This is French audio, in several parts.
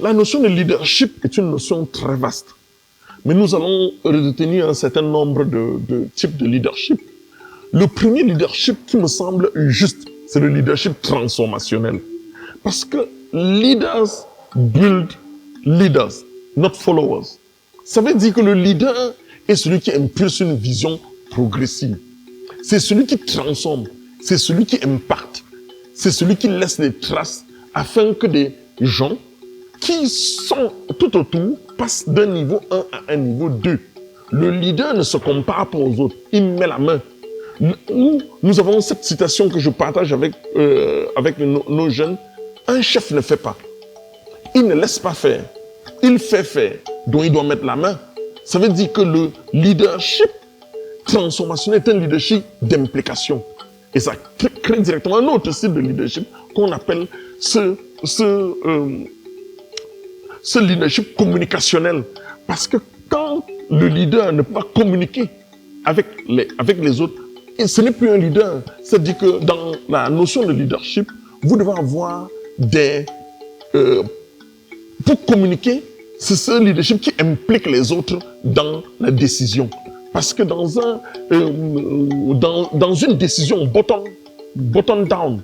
La notion de leadership est une notion très vaste. Mais nous allons retenir un certain nombre de types de leadership. Le premier leadership qui me semble juste, c'est le leadership transformationnel. Parce que leaders build leaders, not followers. Ça veut dire que le leader est celui qui impulse une vision progressive. C'est celui qui transforme, c'est celui qui impacte, c'est celui qui laisse des traces afin que des gens qui sont tout autour passent d'un niveau 1 à un niveau 2. Le leader ne se compare pas aux autres, il met la main. Nous avons cette citation que je partage avec nos jeunes. Un chef ne fait pas. Il ne laisse pas faire. Il fait faire. Donc il doit mettre la main. Ça veut dire que le leadership transformationnel est un leadership d'implication. Et ça crée directement un autre style de leadership qu'on appelle ce leadership communicationnel. Parce que quand le leader ne peut pas communiquer avec les autres, et ce n'est plus un leader. C'est-à-dire que dans la notion de leadership, vous devez avoir pour communiquer, c'est ce leadership qui implique les autres dans la décision. Parce que dans une décision bottom down,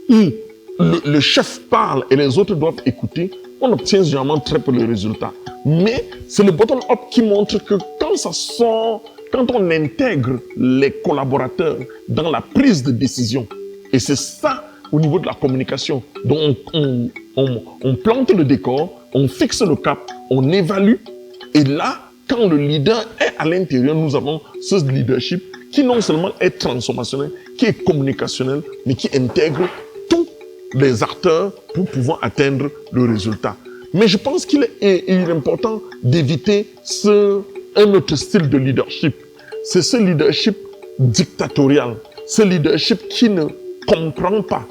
où le chef parle et les autres doivent écouter, on obtient généralement très peu de résultats. Mais c'est le bottom up qui montre que quand on intègre les collaborateurs dans la prise de décision, et c'est ça au niveau de la communication, donc on plante le décor, on fixe le cap, on évalue, et là, quand le leader est à l'intérieur, nous avons ce leadership qui non seulement est transformationnel, qui est communicationnel, mais qui intègre tous les acteurs pour pouvoir atteindre le résultat. Mais je pense qu'il est important d'éviter un autre style de leadership. C'est ce leadership dictatorial, ce leadership qui ne comprend pas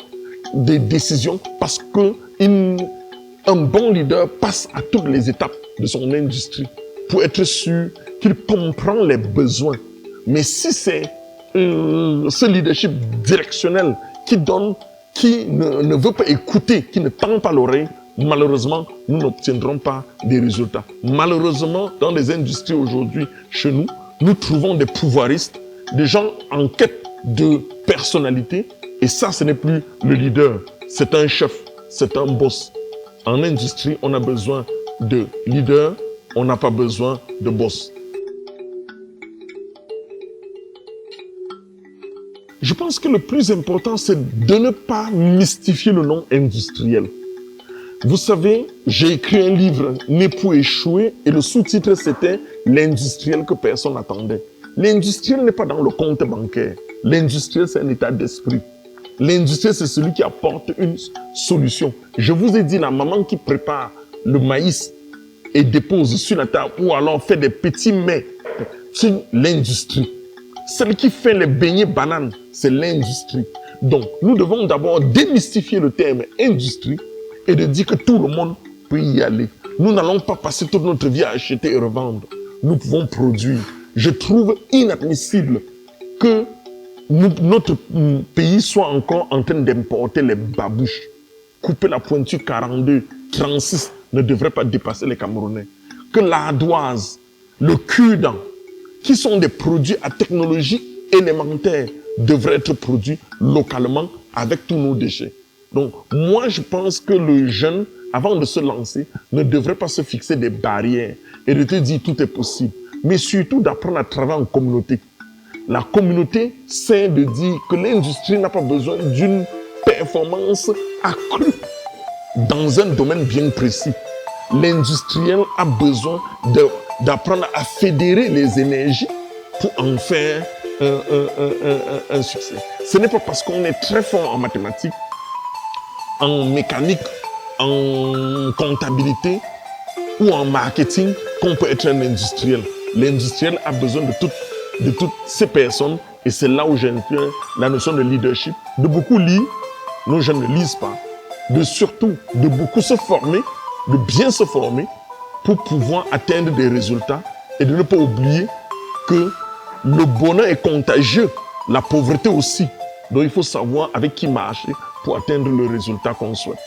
des décisions parce qu'un bon leader passe à toutes les étapes de son industrie pour être sûr qu'il comprend les besoins. Mais si c'est ce leadership directionnel qui ne veut pas écouter, qui ne tend pas l'oreille, malheureusement, nous n'obtiendrons pas des résultats. Malheureusement, dans les industries aujourd'hui, chez nous, nous trouvons des pouvoiristes, des gens en quête de personnalité. Et ça, ce n'est plus le leader. C'est un chef, c'est un boss. En industrie, on a besoin de leader, on n'a pas besoin de boss. Je pense que le plus important, c'est de ne pas mystifier le nom industriel. Vous savez, j'ai écrit un livre, Né pour échouer, et le sous-titre c'était « L'industriel que personne n'attendait ». L'industriel n'est pas dans le compte bancaire. L'industriel, c'est un état d'esprit. L'industriel, c'est celui qui apporte une solution. Je vous ai dit, la maman qui prépare le maïs et dépose sur la table, ou alors fait des petits mets, c'est l'industrie. Celle qui fait les beignets bananes, c'est l'industrie. Donc, nous devons d'abord démystifier le terme industrie et de dire que tout le monde peut y aller. Nous n'allons pas passer toute notre vie à acheter et revendre. Nous pouvons produire. Je trouve inadmissible que notre pays soit encore en train d'importer les babouches. Couper la pointure 42, 36 ne devrait pas dépasser les Camerounais. Que l'ardoise, le cure-dent, qui sont des produits à technologie élémentaire, devraient être produits localement avec tous nos déchets. Donc, moi, je pense que le jeune, avant de se lancer, ne devrait pas se fixer des barrières et de te dire tout est possible. Mais surtout d'apprendre à travailler en communauté. La communauté, c'est de dire que l'industrie n'a pas besoin d'une performance accrue dans un domaine bien précis. L'industriel a besoin d'apprendre à fédérer les énergies pour en faire un succès. Ce n'est pas parce qu'on est très fort en mathématiques, en mécanique, en comptabilité ou en marketing qu'on peut être un industriel. L'industriel a besoin de toutes ces personnes et c'est là où j'introduis la notion de leadership, de beaucoup lire, nos jeunes ne lisent pas, surtout de beaucoup se former, de bien se former pour pouvoir atteindre des résultats et de ne pas oublier que le bonheur est contagieux, la pauvreté aussi. Donc il faut savoir avec qui marcher pour atteindre le résultat qu'on souhaite.